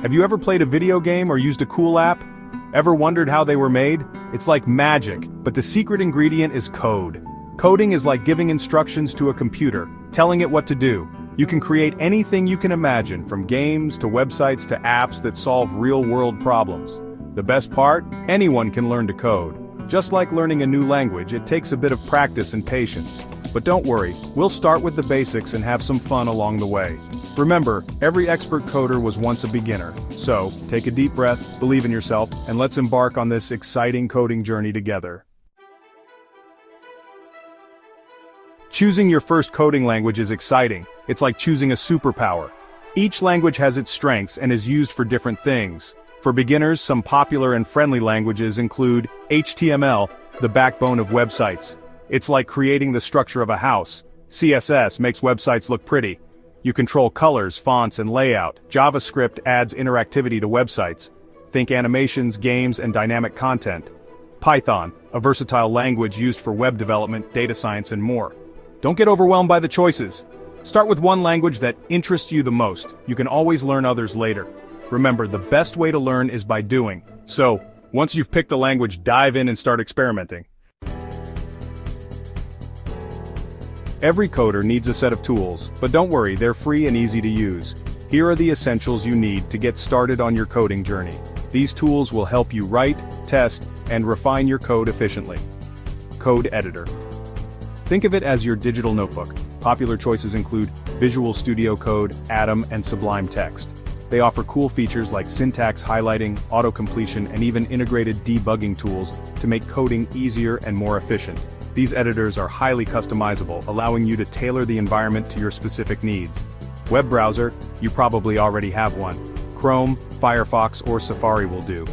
Have you ever played a video game or used a cool app? Ever wondered how they were made? It's like magic, but the secret ingredient is code. Coding is like giving instructions to a computer, telling it what to do. You can create anything you can imagine, from games to websites to apps that solve real-world problems. The best part? Anyone can learn to code. Just like learning a new language, it takes a bit of practice and patience. But don't worry, we'll start with the basics and have some fun along the way. Remember, every expert coder was once a beginner. So, take a deep breath, believe in yourself, and let's embark on this exciting coding journey together. Choosing your first coding language is exciting. It's like choosing a superpower. Each language has its strengths and is used for different things. For beginners, some popular and friendly languages include HTML, the backbone of websites. It's like creating the structure of a house. CSS makes websites look pretty. You control colors, fonts, and layout. JavaScript adds interactivity to websites. Think animations, games, and dynamic content. Python, a versatile language used for web development, data science, and more. Don't get overwhelmed by the choices. Start with one language that interests you the most. You can always learn others later. Remember, the best way to learn is by doing. So, once you've picked a language, dive in and start experimenting. Every coder needs a set of tools, but don't worry, they're free and easy to use. Here are the essentials you need to get started on your coding journey. These tools will help you write, test, and refine your code efficiently. Code Editor. Think of it as your digital notebook. Popular choices include Visual Studio Code, Atom, and Sublime Text. They offer cool features like syntax highlighting, auto-completion, and even integrated debugging tools to make coding easier and more efficient. These editors are highly customizable, allowing you to tailor the environment to your specific needs. Web browser, you probably already have one. Chrome, Firefox, or Safari will do.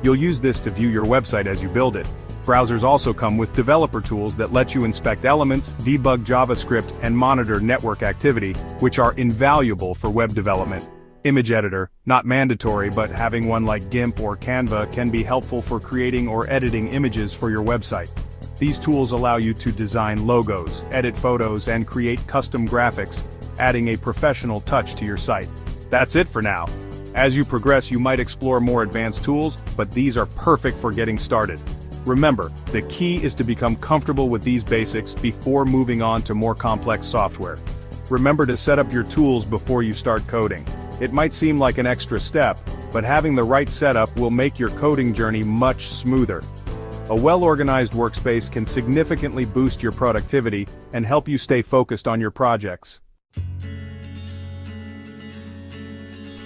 You'll use this to view your website as you build it. Browsers also come with developer tools that let you inspect elements, debug JavaScript, and monitor network activity, which are invaluable for web development. Image editor, not mandatory, but having one like GIMP or Canva can be helpful for creating or editing images for your website. These tools allow you to design logos, edit photos, and create custom graphics, adding a professional touch to your site. That's it for now. As you progress, you might explore more advanced tools, but these are perfect for getting started. Remember, the key is to become comfortable with these basics before moving on to more complex software. Remember to set up your tools before you start coding. It might seem like an extra step, but having the right setup will make your coding journey much smoother. A well-organized workspace can significantly boost your productivity and help you stay focused on your projects.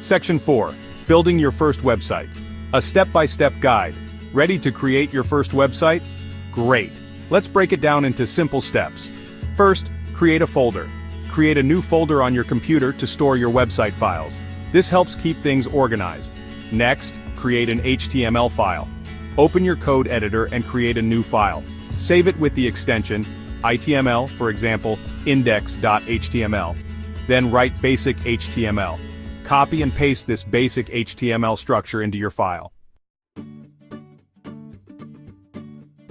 Section 4. Building your first website. A step-by-step guide. Ready to create your first website? Great! Let's break it down into simple steps. First, create a folder. Create a new folder on your computer to store your website files. This helps keep things organized. Next, create an HTML file. Open your code editor and create a new file. Save it with the extension ITML, for example, index.html. Then write basic HTML. Copy and paste this basic HTML structure into your file.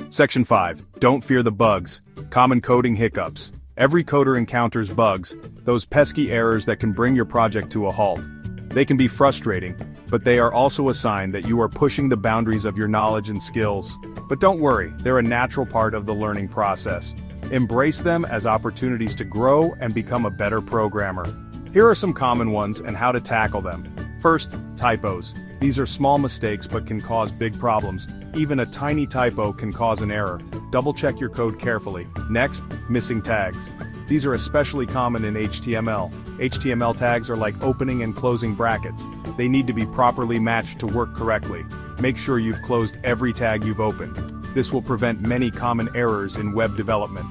Section 5. Don't fear the bugs. Common coding hiccups. Every coder encounters bugs, those pesky errors that can bring your project to a halt. They can be frustrating, but they are also a sign that you are pushing the boundaries of your knowledge and skills. But don't worry, they're a natural part of the learning process. Embrace them as opportunities to grow and become a better programmer. Here are some common ones and how to tackle them. First, typos. These are small mistakes but can cause big problems. Even a tiny typo can cause an error. Double-check your code carefully. Next, missing tags. These are especially common in HTML. HTML tags are like opening and closing brackets. They need to be properly matched to work correctly. Make sure you've closed every tag you've opened. This will prevent many common errors in web development.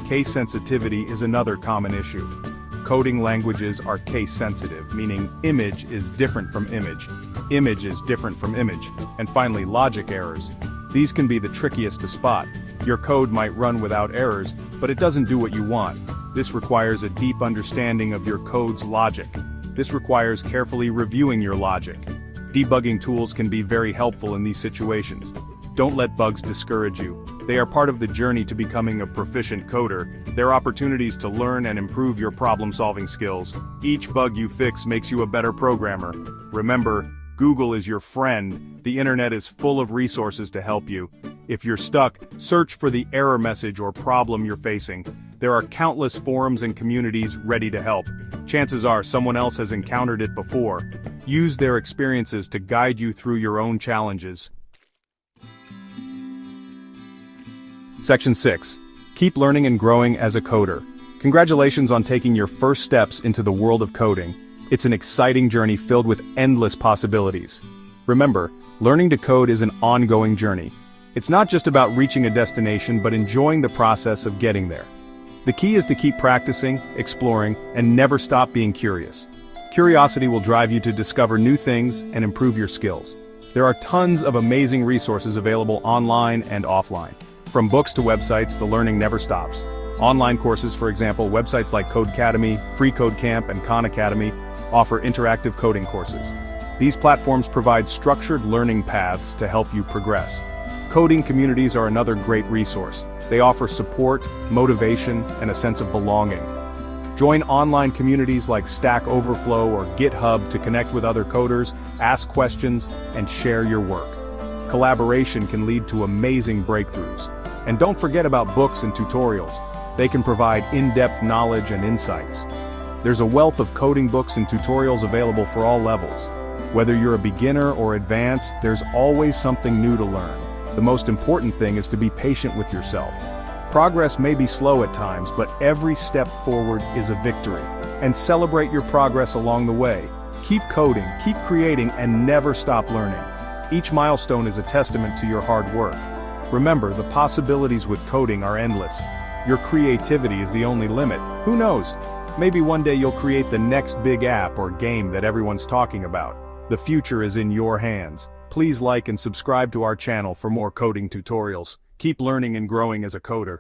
Case sensitivity is another common issue. Coding languages are case sensitive, meaning image is different from image. Image is different from image. And finally, logic errors. These can be the trickiest to spot. Your code might run without errors, but it doesn't do what you want. This requires a deep understanding of your code's logic. This requires carefully reviewing your logic. Debugging tools can be very helpful in these situations. Don't let bugs discourage you. They are part of the journey to becoming a proficient coder. They're opportunities to learn and improve your problem-solving skills. Each bug you fix makes you a better programmer. Remember, Google is your friend. The internet is full of resources to help you. If you're stuck, search for the error message or problem you're facing. There are countless forums and communities ready to help. Chances are someone else has encountered it before. Use their experiences to guide you through your own challenges. Section 6. Keep learning and growing as a coder. Congratulations on taking your first steps into the world of coding. It's an exciting journey filled with endless possibilities. Remember, learning to code is an ongoing journey. It's not just about reaching a destination, but enjoying the process of getting there. The key is to keep practicing, exploring, and never stop being curious. Curiosity will drive you to discover new things and improve your skills. There are tons of amazing resources available online and offline. From books to websites, the learning never stops. Online courses, for example, websites like Codecademy, Free Code Camp, and Khan Academy offer interactive coding courses. These platforms provide structured learning paths to help you progress. Coding communities are another great resource. They offer support, motivation, and a sense of belonging. Join online communities like Stack Overflow or GitHub to connect with other coders, ask questions, and share your work. Collaboration can lead to amazing breakthroughs. And don't forget about books and tutorials. They can provide in-depth knowledge and insights. There's a wealth of coding books and tutorials available for all levels. Whether you're a beginner or advanced, there's always something new to learn. The most important thing is to be patient with yourself. Progress may be slow at times, but every step forward is a victory. And celebrate your progress along the way. Keep coding, keep creating, and never stop learning. Each milestone is a testament to your hard work. Remember, the possibilities with coding are endless. Your creativity is the only limit. Who knows? Maybe one day you'll create the next big app or game that everyone's talking about. The future is in your hands. Please like and subscribe to our channel for more coding tutorials. Keep learning and growing as a coder.